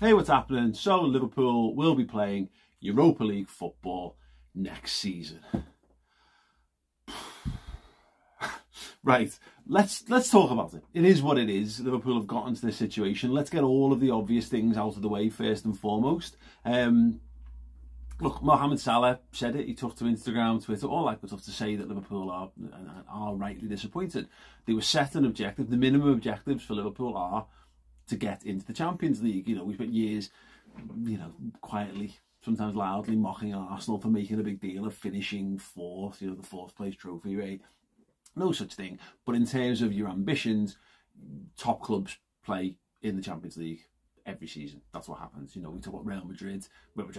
Hey, what's happening? So Liverpool will be playing Europa League football next season. Right, let's talk about it. It is what it is. Liverpool have gotten to this situation. Let's get all of the obvious things out of the way first and foremost. Look, Mohamed Salah said it. He took to Instagram, Twitter, all that good stuff to say that Liverpool are rightly disappointed. They were set an objective. The minimum objectives for Liverpool are to get into the Champions League. You know, we've spent years, quietly, sometimes loudly mocking Arsenal for making a big deal of finishing fourth, the fourth place trophy, right? No such thing. But in terms of your ambitions, top clubs play in the Champions League every season. That's what happens. We talk about Real Madrid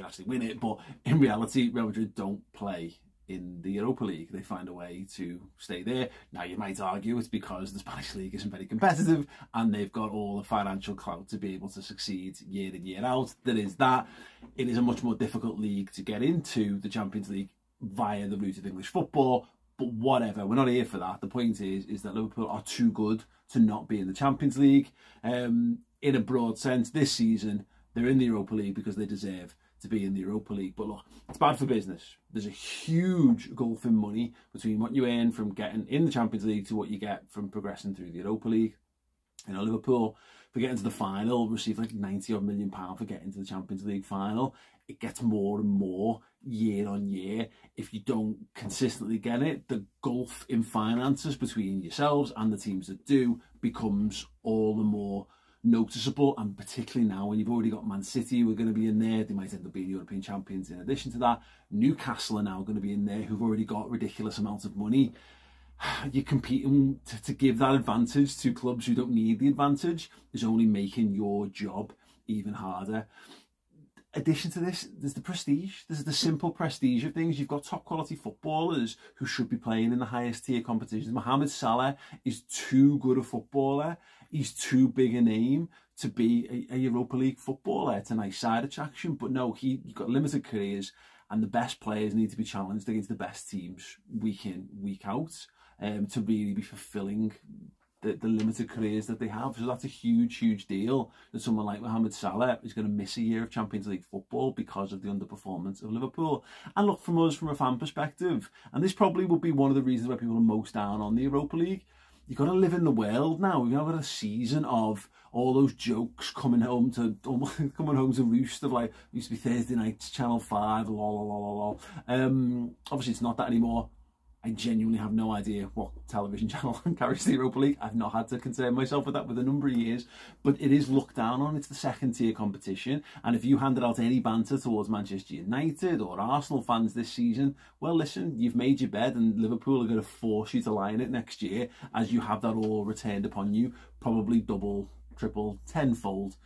actually win it, but in reality, Real Madrid don't play in the Europa League. They find a way to stay there. Now, you might argue it's because the Spanish league isn't very competitive and they've got all the financial clout to be able to succeed year in, year out. There is that. It is a much more difficult league to get into the Champions League via the route of English football, but whatever. We're not here for that. The point is that Liverpool are too good to not be in the Champions League. In a broad sense, this season, they're in the Europa League because they deserve to be in the Europa League. But look, it's bad for business. There's a huge gulf in money between what you earn from getting in the Champions League to what you get from progressing through the Europa League. Liverpool, for getting to the final, receive like £90 million for getting to the Champions League final. It gets more and more year on year. If you don't consistently get it, the gulf in finances between yourselves and the teams that do becomes all the more noticeable, and particularly now when you've already got Man City who are going to be in there. They might end up being European champions in addition to that. Newcastle are now going to be in there, who've already got ridiculous amounts of money. You're competing to give that advantage to clubs who don't need the advantage is only making your job even harder. Addition to this, there's the prestige. There's the simple prestige of things. You've got top quality footballers who should be playing in the highest tier competitions. Mohamed Salah is too good a footballer. He's too big a name to be a Europa League footballer. It's a nice side attraction, but no, you've got limited careers, and the best players need to be challenged against the best teams week in, week out, to really be fulfilling the limited careers that they have. So that's a huge, huge deal that someone like Mohamed Salah is going to miss a year of Champions League football because of the underperformance of Liverpool. And look, from us, from a fan perspective, and this probably will be one of the reasons why people are most down on the Europa League, you've got to live in the world now. We've now got a season of all those jokes coming home to roost of like, it used to be Thursday nights, Channel 5, lol. Obviously it's not that anymore. I genuinely have no idea what television channel carries the Europa League. I've not had to concern myself with that with a number of years, but it is looked down on. It's the second tier competition. And if you handed out any banter towards Manchester United or Arsenal fans this season, well, listen, you've made your bed and Liverpool are going to force you to lie in it next year as you have that all returned upon you, probably double, triple, tenfold,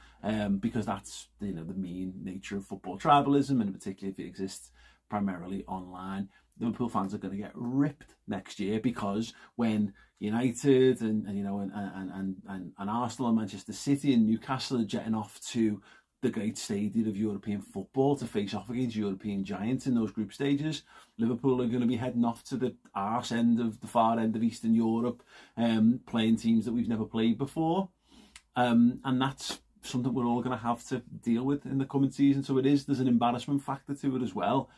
because that's, the mean nature of football tribalism, and particularly if it exists primarily online. Liverpool fans are going to get ripped next year because when United and Arsenal and Manchester City and Newcastle are jetting off to the great stadium of European football to face off against European giants in those group stages, Liverpool are going to be heading off to the arse end of the far end of Eastern Europe, playing teams that we've never played before, and that's something we're all going to have to deal with in the coming season. So there's an embarrassment factor to it as well.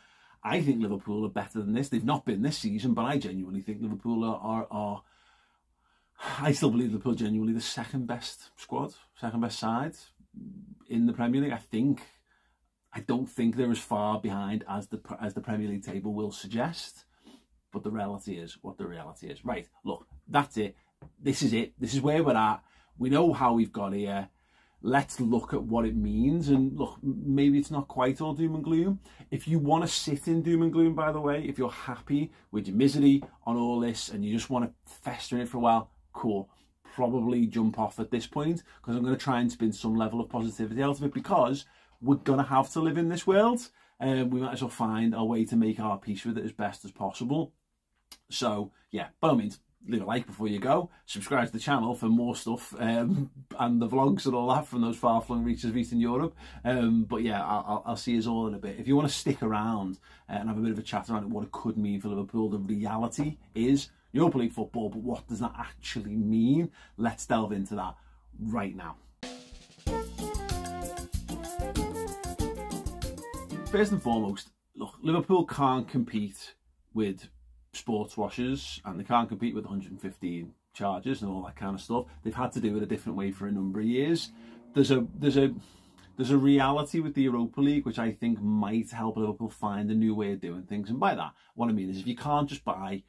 I think Liverpool are better than this. They've not been this season, but I genuinely think Liverpool are I still believe Liverpool are genuinely the second best squad, second best side in the Premier League. I don't think they're as far behind as the Premier League table will suggest, but the reality is what the reality is. Right, look, that's it. This is it. This is where we're at. We know how we've got here. Let's look at what it means. And look, maybe it's not quite all doom and gloom. If you want to sit in doom and gloom, by the way, if you're happy with your misery on all this and you just want to fester in it for a while, cool. Probably jump off at this point, because I'm going to try and spin some level of positivity out of it, because we're going to have to live in this world, and we might as well find a way to make our peace with it as best as possible. So yeah, by all means, leave a like before you go, subscribe to the channel for more stuff, and the vlogs and all that from those far-flung reaches of Eastern Europe. But yeah, I'll see you all in a bit. If you want to stick around and have a bit of a chat around what it could mean for Liverpool, the reality is Europa League football, but what does that actually mean? Let's delve into that right now. first and foremost, look, Liverpool can't compete with sports washers and they can't compete with 115 charges and all that kind of stuff. They've had to do it a different way for a number of years. There's a reality with the Europa League which I think might help Liverpool find a new way of doing things. And by that, what I mean is if you can't just buy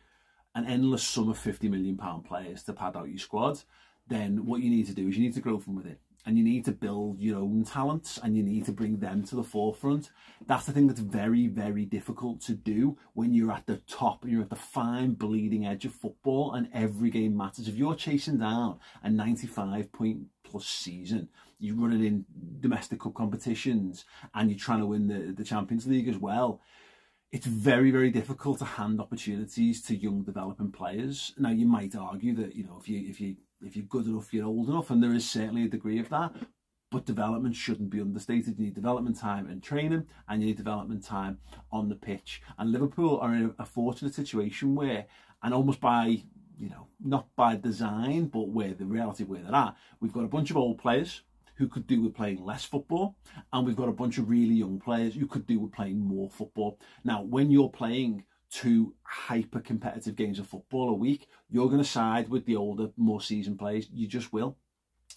an endless sum of £50 million players to pad out your squad, then what you need to do is you need to grow from within. And you need to build your own talents and you need to bring them to the forefront. That's the thing that's very, very difficult to do when you're at the top and you're at the fine bleeding edge of football and every game matters. If you're chasing down a 95-point-plus season, you're running in domestic cup competitions and you're trying to win the Champions League as well, it's very, very difficult to hand opportunities to young developing players. Now, you might argue that, you know, if you're good enough, you're old enough, and there is certainly a degree of that, but development shouldn't be understated. You need development time in training and you need development time on the pitch. And Liverpool are in a fortunate situation where, and almost by, you know, not by design, but where the reality of where they're at, we've got a bunch of old players who could do with playing less football, and we've got a bunch of really young players who could do with playing more football. Now, when you're playing 2 hyper-competitive games of football a week, you're going to side with the older, more seasoned players. You just will.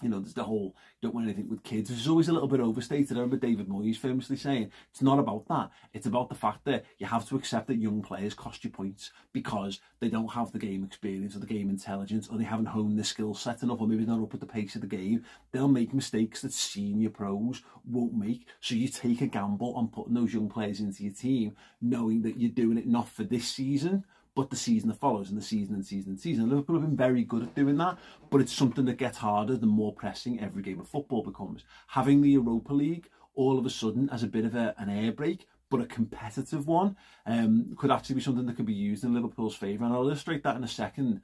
You know, there's the whole, you don't want anything with kids, which is always a little bit overstated. I remember David Moyes famously saying, it's not about that. It's about the fact that you have to accept that young players cost you points because they don't have the game experience or the game intelligence, or they haven't honed their skill set enough, or maybe they're not up at the pace of the game. They'll make mistakes that senior pros won't make. So you take a gamble on putting those young players into your team, knowing that you're doing it not for this season, but the season that follows, and the season and season and season. Liverpool have been very good at doing that, but it's something that gets harder the more pressing every game of football becomes. Having the Europa League all of a sudden as a bit of an air break, but a competitive one, could actually be something that could be used in Liverpool's favour. And I'll illustrate that in a second.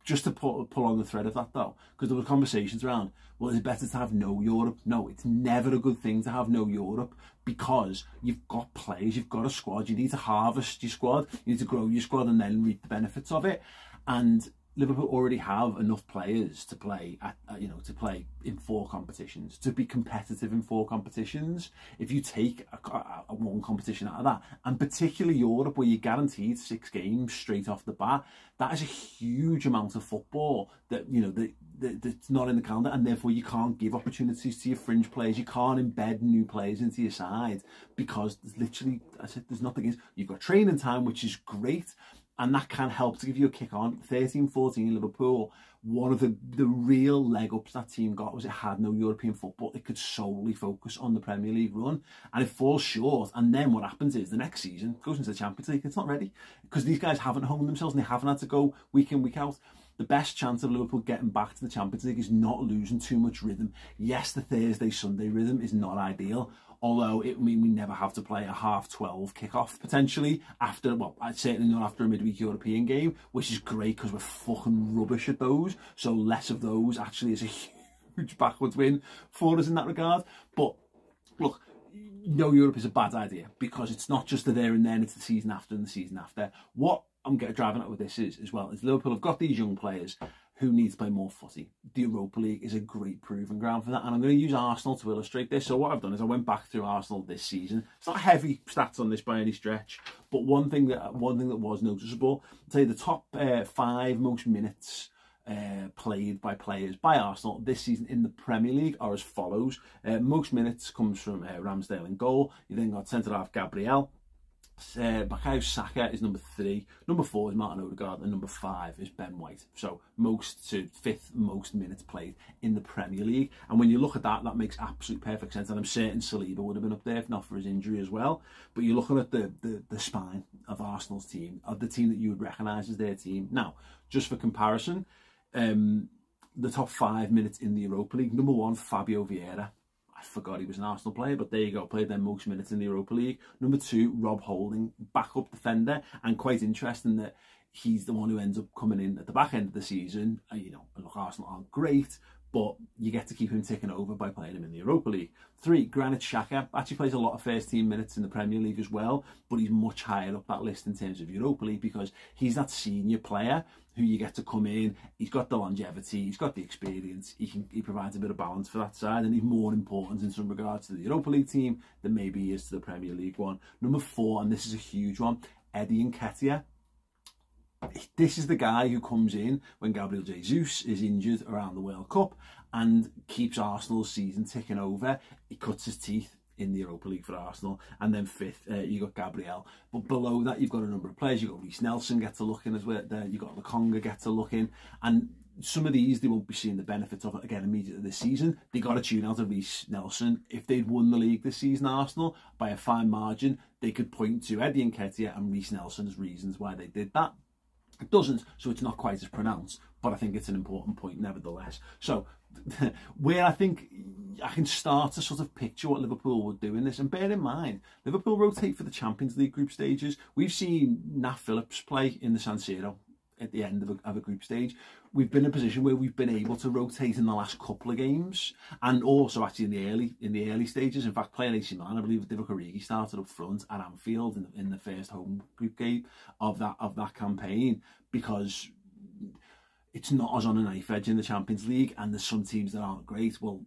Just to pull on the thread of that though, because there were conversations around, well, is it better to have no Europe? No, it's never a good thing to have no Europe, because you've got players, you've got a squad, you need to harvest your squad, you need to grow your squad and then reap the benefits of it. And Liverpool already have enough players to play at, to play in 4 competitions, to be competitive in 4 competitions. If you take a one competition out of that, and particularly Europe, where you're guaranteed 6 games straight off the bat, that is a huge amount of football that, you know, that's not in the calendar, and therefore you can't give opportunities to your fringe players. You can't embed new players into your side because there's literally, there's nothing. You've got training time, which is great, and that can help to give you a kick on. 13-14 Liverpool, one of the real leg ups that team got was it had no European football. It could solely focus on the Premier League run, and it falls short. And then what happens is the next season goes into the Champions League. It's not ready because these guys haven't honed themselves and they haven't had to go week in, week out. The best chance of Liverpool getting back to the Champions League is not losing too much rhythm. Yes, the Thursday-Sunday rhythm is not ideal, although it mean we never have to play a 12:30 kickoff potentially after, well, certainly not after a midweek European game, which is great because we're fucking rubbish at those. So less of those actually is a huge backwards win for us in that regard. But look, no Europe is a bad idea because it's not just the there and then, it's the season after and the season after. What I'm driving at with this is, as well, is Liverpool have got these young players who need to play more footy. The Europa League is a great proving ground for that, and I'm going to use Arsenal to illustrate this. So what I've done is I went back through Arsenal this season. It's not heavy stats on this by any stretch, but one thing that was noticeable, I'd say the top 5 most minutes played by players by Arsenal this season in the Premier League are as follows. Most minutes comes from Ramsdale in goal. You then got centre-half Gabriel. Bukayo Saka is number 3, number 4 is Martin Odegaard, and number 5 is Ben White. So most to 5th most minutes played in the Premier League. And when you look at that, that makes absolute perfect sense. And I'm certain Saliba would have been up there if not for his injury as well. But you're looking at the spine of Arsenal's team, of the team that you would recognise as their team. Now, just for comparison, the top 5 minutes in the Europa League, number 1, Fabio Vieira. I forgot he was an Arsenal player, but there you go, played their most minutes in the Europa League. Number 2, Rob Holding, backup defender, and quite interesting that he's the one who ends up coming in at the back end of the season. Look, Arsenal aren't great, but you get to keep him ticking over by playing him in the Europa League. 3, Granit Xhaka actually plays a lot of first team minutes in the Premier League as well, but he's much higher up that list in terms of Europa League because he's that senior player who you get to come in. He's got the longevity, he's got the experience, he provides a bit of balance for that side, and he's more important in some regards to the Europa League team than maybe he is to the Premier League one. Number 4, and this is a huge one, Eddie Nketiah. This is the guy who comes in when Gabriel Jesus is injured around the World Cup and keeps Arsenal's season ticking over. He cuts his teeth in the Europa League for Arsenal. And then 5th, you got Gabriel. But below that, you've got a number of players. You've got Reece Nelson get to look in as well. You've got Lokonga get to look in. And some of these, they won't be seeing the benefits of it again immediately this season. They got to tune out of Reece Nelson. If they'd won the league this season, Arsenal, by a fine margin, they could point to Eddie Nketiah and Reece Nelson as reasons why they did that. It doesn't, so it's not quite as pronounced, but I think it's an important point nevertheless. So where I think I can start to sort of picture what Liverpool would do in this, and bear in mind, Liverpool rotate for the Champions League group stages. We've seen Nat Phillips play in the San Siro at the end of a group stage. We've been in a position where we've been able to rotate in the last couple of games, and also actually in the early stages. In fact, playing AC Milan, I believe Divock Origi started up front at Anfield in the first home group game of that campaign, because it's not as on a knife edge in the Champions League, and there's some teams that aren't great. Well,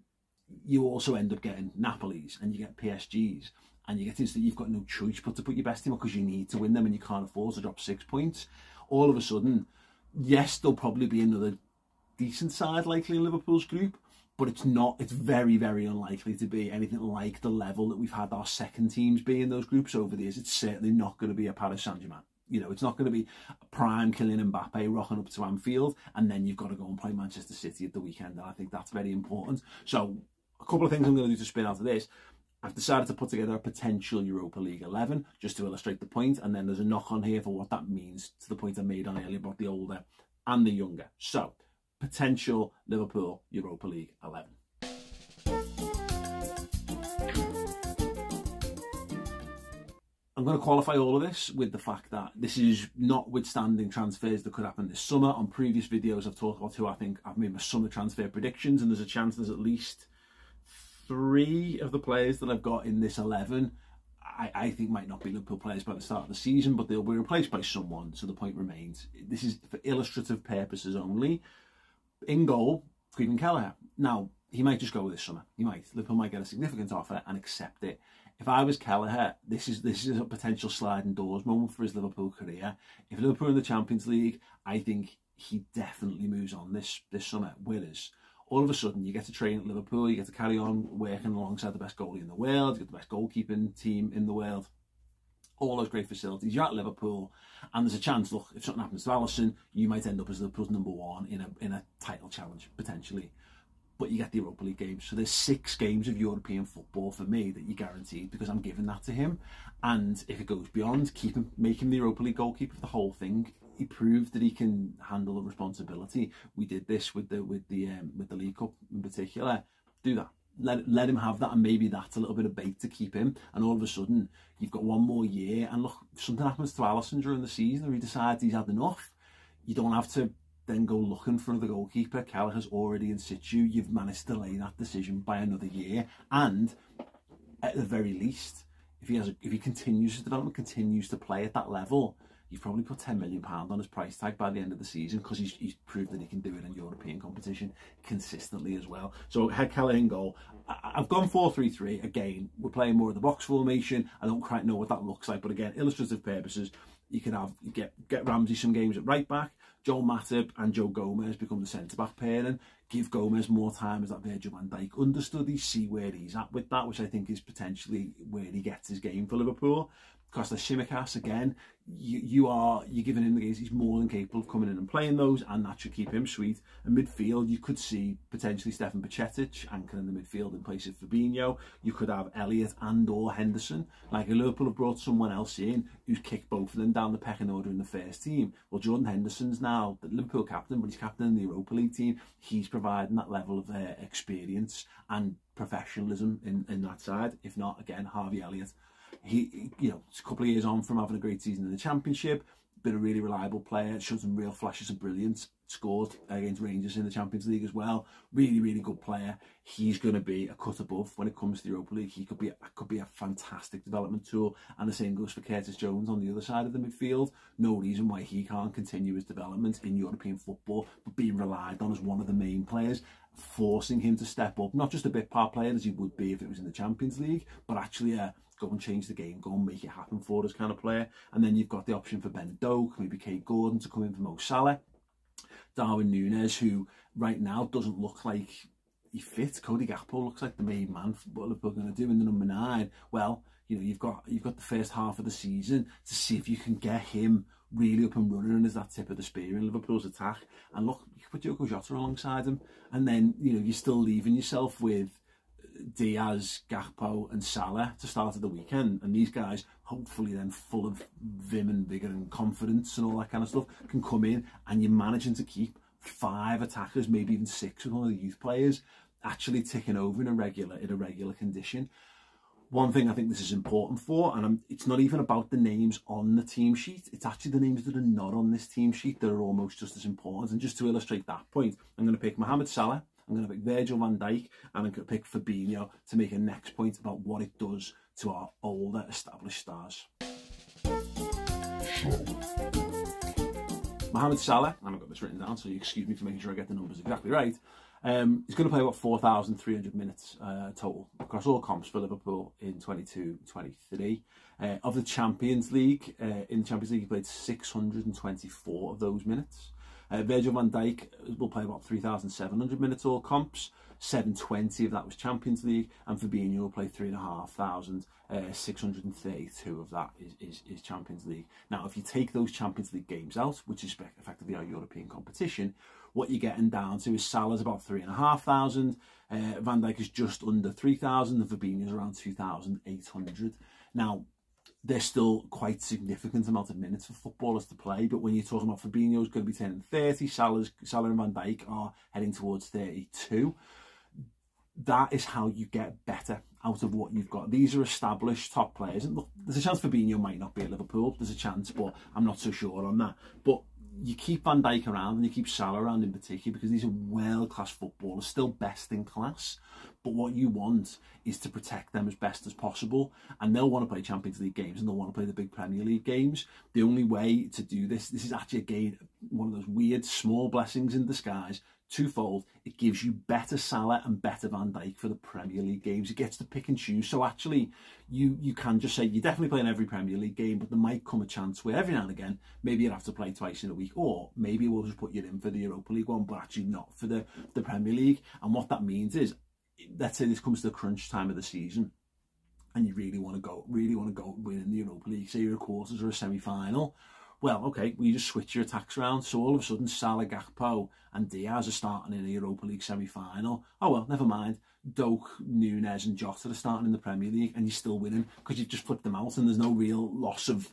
you also end up getting Napoli's and you get PSG's, and you get things that you've got no choice but to put your best team up because you need to win them and you can't afford to drop 6 points. All of a sudden, yes, there'll probably be another decent side likely in Liverpool's group, but it's not. It's very, very unlikely to be anything like the level that we've had our second teams be in those groups over the years. It's certainly not going to be a Paris Saint-Germain. You know, it's not going to be a prime Kylian Mbappe rocking up to Anfield, and then you've got to go and play Manchester City at the weekend, and I think that's very important. So a couple of things I'm going to do to spin out of this. I've decided to put together a potential Europa League 11 just to illustrate the point, and then there's a knock on here for what that means to the point I made on earlier about the older and the younger. So, potential Liverpool Europa League 11. I'm going to qualify all of this with the fact that this is notwithstanding transfers that could happen this summer. On previous videos, I've talked about who I think I've made my summer transfer predictions, and there's a chance there's at least 3 of the players that I've got in this 11 I think might not be Liverpool players by the start of the season, but they'll be replaced by someone, so the point remains. This is for illustrative purposes only. In goal, Stephen Kelleher. Now, he might just go this summer. He might. Liverpool might get a significant offer and accept it. If I was Kelleher, this is a potential sliding doors moment for his Liverpool career. If Liverpool are in the Champions League, I think he definitely moves on this summer. Whereas all of a sudden, you get to train at Liverpool, you get to carry on working alongside the best goalie in the world, you get the best goalkeeping team in the world, all those great facilities. You're at Liverpool, and there's a chance, look, if something happens to Alisson, you might end up as Liverpool's #1 in a title challenge, potentially. But you get the Europa League games. So there's 6 games of European football for me that you're guaranteed, because I'm giving that to him. And if it goes beyond, make him the Europa League goalkeeper for the whole thing. He proved that he can handle the responsibility. We did this with the League Cup in particular. Do that. Let him have that, and maybe that's a little bit of bait to keep him. And all of a sudden, you've got 1 more year. And look, if something happens to Alisson during the season, or he decides he's had enough, you don't have to then go looking for another goalkeeper. Kelleher's already in situ. You've managed to delay that decision by another year. And at the very least, if he continues his development, continues to play at that level, you've probably put £10 million on his price tag by the end of the season, because he's proved that he can do it in European competition consistently as well. So had Kelleher in goal. I've gone 4-3-3. Again, we're playing more of the box formation. I don't quite know what that looks like, but again, illustrative purposes, you get Ramsey some games at right back. Joel Matip and Joe Gomez become the centre-back pairing. Give Gomez more time as that Virgil van Dijk understudy, see where he's at with that, which I think is potentially where he gets his game for Liverpool. Costa Tsimikas, again, you're giving him the games. He's more than capable of coming in and playing those, and that should keep him sweet. And midfield, you could see potentially Stefan Bajcetic anchoring the midfield in place of Fabinho. You could have Elliott and or Henderson. Like, Liverpool have brought someone else in who's kicked both of them down the pecking order in the first team. Well, Jordan Henderson's now the Liverpool captain, but he's captain in the Europa League team. He's providing that level of experience and professionalism in that side. If not, again, Harvey Elliott. He, it's a couple of years on from having a great season in the Championship, been a really reliable player, showed some real flashes of brilliance, scored against Rangers in the Champions League as well. Really, really good player. He's going to be a cut above when it comes to the Europa League. He could be a fantastic development tool, and the same goes for Curtis Jones on the other side of the midfield. No reason why he can't continue his development in European football, but being relied on as one of the main players, forcing him to step up, not just a bit part player as he would be if it was in the Champions League, but actually go and change the game, go and make it happen for us kind of player. And then you've got the option for Ben Doak, maybe Kate Gordon to come in for Mo Salah. Darwin Núñez, who right now doesn't look like he fits. Cody Gakpo looks like the main man for what Liverpool are going to do in the number 9. Well, you know, you've got the first half of the season to see if you can get him really up and running and as that tip of the spear in Liverpool's attack. And look, you could put Diogo Jota alongside him, and then, you know, you're still leaving yourself with Diaz, Gakpo and Salah to start at the weekend, and these guys, hopefully then full of vim and vigour and confidence and all that kind of stuff, can come in, and you're managing to keep 5 attackers, maybe even 6 with one of the youth players actually ticking over in a regular condition. One thing I think this is important for, and it's not even about the names on the team sheet, it's actually the names that are not on this team sheet that are almost just as important. And just to illustrate that point, I'm going to pick Mohamed Salah, I'm going to pick Virgil van Dijk, and I'm going to pick Fabinho to make a next point about what it does to our older established stars. Mohamed Salah, and I've got this written down, so you excuse me for making sure I get the numbers exactly right. He's going to play about 4,300 minutes total across all comps for Liverpool in 22-23. Of the Champions League, in the Champions League he played 624 of those minutes. Virgil van Dijk will play about 3,700 minutes all comps. 720 of that was Champions League, and Fabinho will play 3,500. 632 of that is Champions League. Now, if you take those Champions League games out, which is effectively our European competition, what you're getting down to is Salah's about 3,500, Van Dijk is just under 3,000, and Fabinho's around 2,800. Now, there's still quite significant amount of minutes for footballers to play, but when you're talking about Fabinho's going to be turning 30, Salah and Van Dijk are heading towards 32. That is how you get better out of what you've got. These are established top players, and look, there's a chance Fabinho might not be at Liverpool, there's a chance, but I'm not so sure on that. But you keep Van Dijk around and you keep Salah around in particular because these are world-class footballers, still best in class. But what you want is to protect them as best as possible, and they'll want to play Champions League games and they'll want to play the big Premier League games. The only way to do this is actually, again, one of those weird small blessings in disguise. Twofold: it gives you better Salah and better Van Dijk for the Premier League games. It gets to pick and choose. So actually, you can just say you're definitely playing every Premier League game, but there might come a chance where every now and again, maybe you'll have to play twice in a week, or maybe we'll just put you in for the Europa League one, but actually not for the Premier League. And what that means is, let's say this comes to the crunch time of the season, and you really want to go win in the Europa League, say you're a quarters or a semi-final. Well, okay, we just switch your attacks around. So all of a sudden, Salah, Gakpo and Diaz are starting in a Europa League semi-final. Oh, well, never mind. Doak, Núñez and Jota are starting in the Premier League, and you're still winning because you've just put them out, and there's no real loss of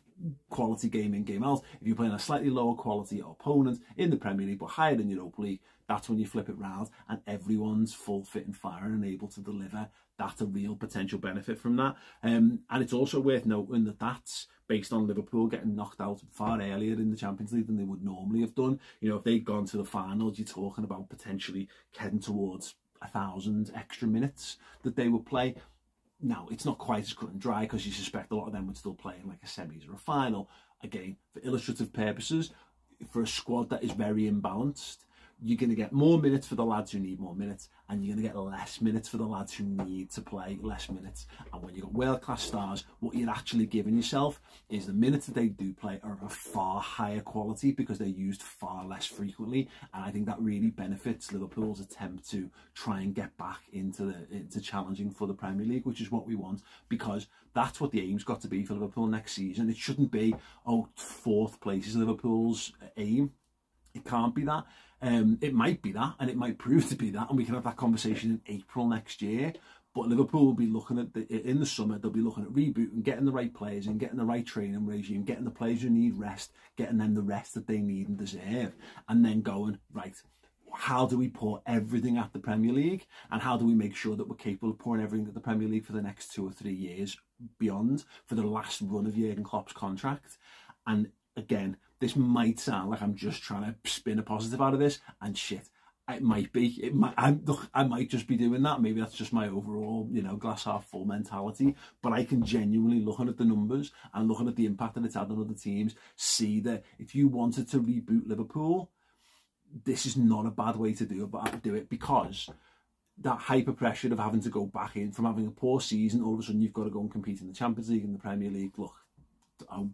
quality game in, game out. If you're playing a slightly lower quality opponent in the Premier League, but higher than Europa League, that's when you flip it round, and everyone's full, fit and firing and able to deliver. That's a real potential benefit from that. And it's also worth noting that that's based on Liverpool getting knocked out far earlier in the Champions League than they would normally have done. You know, if they'd gone to the finals, you're talking about potentially heading towards 1,000 extra minutes that they would play. Now, it's not quite as cut and dry because you suspect a lot of them would still play in like a semis or a final. Again, for illustrative purposes, for a squad that is very imbalanced, you're going to get more minutes for the lads who need more minutes, and you're going to get less minutes for the lads who need to play less minutes. And when you've got world-class stars, what you're actually giving yourself is the minutes that they do play are of a far higher quality because they're used far less frequently. And I think that really benefits Liverpool's attempt to try and get back into challenging for the Premier League, which is what we want, because that's what the aim's got to be for Liverpool next season. It shouldn't be, oh, 4th place is Liverpool's aim. It can't be that. It might be that, and it might prove to be that, and we can have that conversation in April next year. But Liverpool will be looking at, in the summer, they'll be looking at rebooting, getting the right players in, getting the right training regime, getting the players who need rest, getting them the rest that they need and deserve, and then going, right, how do we pour everything at the Premier League, and how do we make sure that we're capable of pouring everything at the Premier League for the next 2 or 3 years beyond, for the last run of Jurgen Klopp's contract. And again, this might sound like I'm just trying to spin a positive out of this, and shit, it might be. I might just be doing that. Maybe that's just my overall, glass half full mentality. But I can genuinely, looking at the numbers and looking at the impact that it's had on other teams, see that if you wanted to reboot Liverpool, this is not a bad way to do it, because that hyper pressure of having to go back in from having a poor season, all of a sudden you've got to go and compete in the Champions League and the Premier League. Look, I'll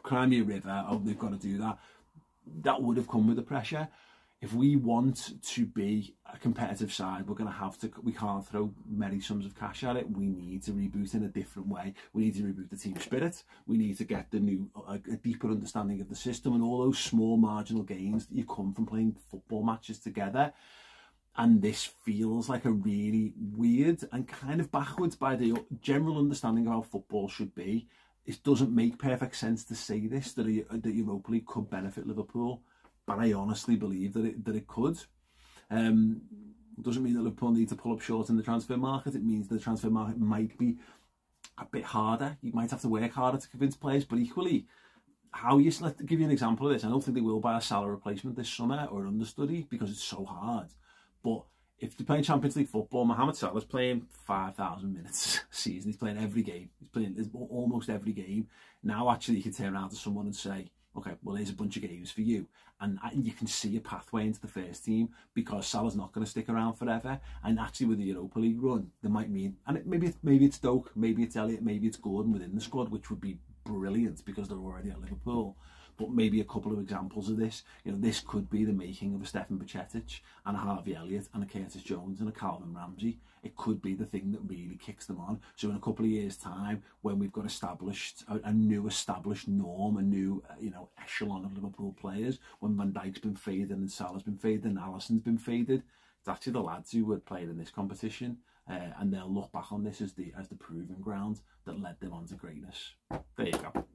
climb your river. Oh, they've got to do that. That would have come with the pressure. If we want to be a competitive side, we're going to have to, we can't throw merry sums of cash at it. We need to reboot in a different way. We need to reboot the team spirit. We need to get a deeper understanding of the system and all those small marginal gains that you come from playing football matches together. And this feels like a really weird and kind of backwards by the general understanding of how football should be. It doesn't make perfect sense to say this, that the Europa League could benefit Liverpool. But I honestly believe that it could. It doesn't mean that Liverpool need to pull up short in the transfer market. It means the transfer market might be a bit harder. You might have to work harder to convince players. But equally, let's give you an example of this. I don't think they will buy a Salah replacement this summer or an understudy because it's so hard. But if they're playing Champions League football, Mohamed Salah's playing 5,000 minutes a season. He's playing every game. He's playing almost every game. Now, actually, you can turn around to someone and say, okay, well, here's a bunch of games for you. And you can see a pathway into the first team, because Salah's not going to stick around forever. And actually with the Europa League run, they might mean, and maybe it's Doak, maybe it's Elliott, maybe it's Gordon within the squad, which would be brilliant because they're already at Liverpool. But maybe a couple of examples of this. This could be the making of a Stefan Bajcetic and a Harvey Elliott and a Curtis Jones and a Calvin Ramsey. It could be the thing that really kicks them on. So in a couple of years' time, when we've got established a new established norm, a new echelon of Liverpool players, when Van Dijk's been faded and Salah's been faded and Alisson's been faded, it's actually the lads who were playing in this competition, and they'll look back on this as the proving ground that led them on to greatness. There you go.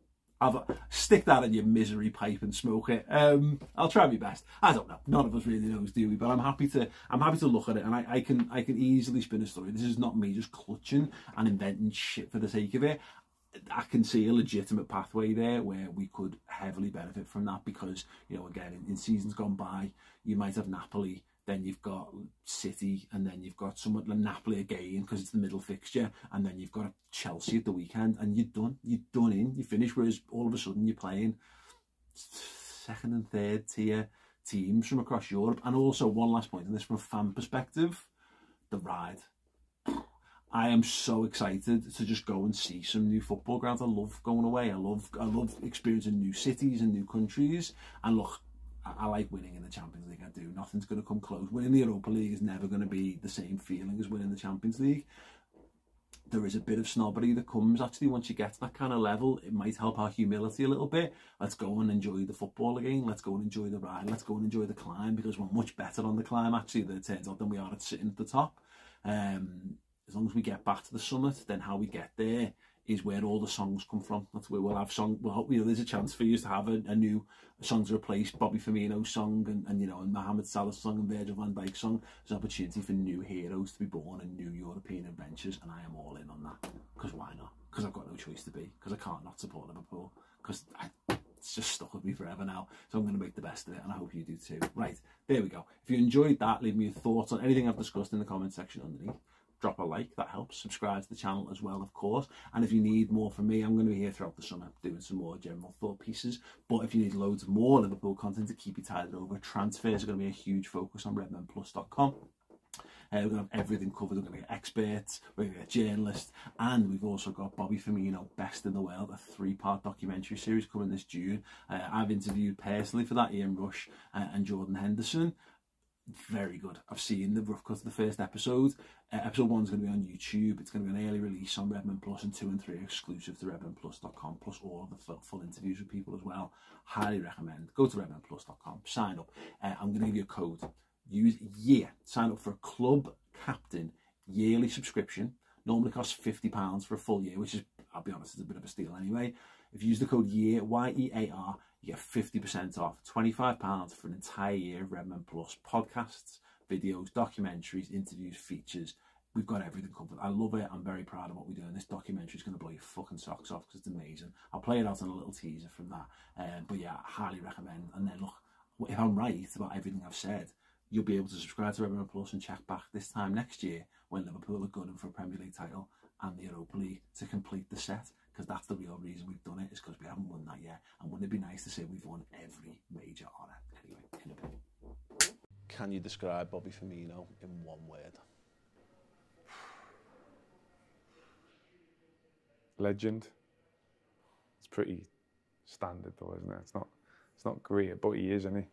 Stick that in your misery pipe and smoke it. I'll try my best. I don't know. None of us really knows, do we? But I'm happy to look at it, and I can easily spin a story. This is not me just clutching and inventing shit for the sake of it. I can see a legitimate pathway there where we could heavily benefit from that, because again, in seasons gone by, you might have Napoli, then you've got City, and then you've got someone like Napoli again because it's the middle fixture, and then you've got Chelsea at the weekend, and you're done in, you finish. Whereas all of a sudden you're playing second and third tier teams from across Europe. And also, one last point on this, from a fan perspective, the ride. I am so excited to just go and see some new football grounds. I love going away. I love experiencing new cities and new countries. And look, I like winning in the Champions League. I do. Nothing's going to come close. Winning the Europa League is never going to be the same feeling as winning the Champions League. There is a bit of snobbery that comes, actually, once you get to that kind of level. It might help our humility a little bit. Let's go and enjoy the football again. Let's go and enjoy the ride. Let's go and enjoy the climb, because we're much better on the climb, actually, than it turns out, than we are at sitting at the top. As long as we get back to the summit, then how we get there is where all the songs come from. That's where we'll have songs. Well, there's a chance for you to have a new song to replace Bobby Firmino's song and Mohamed Salah's song and Virgil van Dijk's song. There's an opportunity for new heroes to be born and new European adventures, and I am all in on that. Because why not? Because I've got no choice to be. Because I can't not support Liverpool. Because it's just stuck with me forever now. So I'm going to make the best of it, and I hope you do too. Right, there we go. If you enjoyed that, leave me your thoughts on anything I've discussed in the comment section underneath. Drop a like, that helps. Subscribe to the channel as well, of course. And if you need more from me, I'm going to be here throughout the summer doing some more general thought pieces. But if you need loads more Liverpool content to keep you tied over, transfers are going to be a huge focus on redmenplus.com. We're going to have everything covered. We're going to get experts, we're going to get journalists, and we've also got Bobby Firmino, Best in the World, a 3-part documentary series coming this June. I've interviewed personally for that Ian Rush and Jordan Henderson. Very good. I've seen the rough cut of the first episode. Episode 1 is going to be on YouTube. It's going to be an early release on Redmen Plus, and 2 and 3 are exclusive to redmenplus.com, plus all of the full interviews with people as well. Highly recommend. Go to redmenplus.com, sign up. I'm going to give you a code. Use YEAR. Sign up for a Club Captain yearly subscription. Normally costs £50 for a full year, which is, I'll be honest, is a bit of a steal anyway. If you use the code YEAR, YEAR, you get 50% off, £25 for an entire year of Redmen Plus podcasts, videos, documentaries, interviews, features, we've got everything covered. I love it. I'm very proud of what we're doing. This documentary is going to blow your fucking socks off because it's amazing. I'll play it out on a little teaser from that. But yeah, I highly recommend. And then look, if I'm right about everything I've said, you'll be able to subscribe to Everyone Plus and check back this time next year when Liverpool are gunning for a Premier League title and the Europa League to complete the set, because that's the real reason we've done it, is because we haven't won that yet. And wouldn't it be nice to say we've won every major honour? Anyway, in a bit. Can you describe Bobby Firmino in one word? Legend. It's pretty standard though, isn't it? It's not great, but he is, isn't he?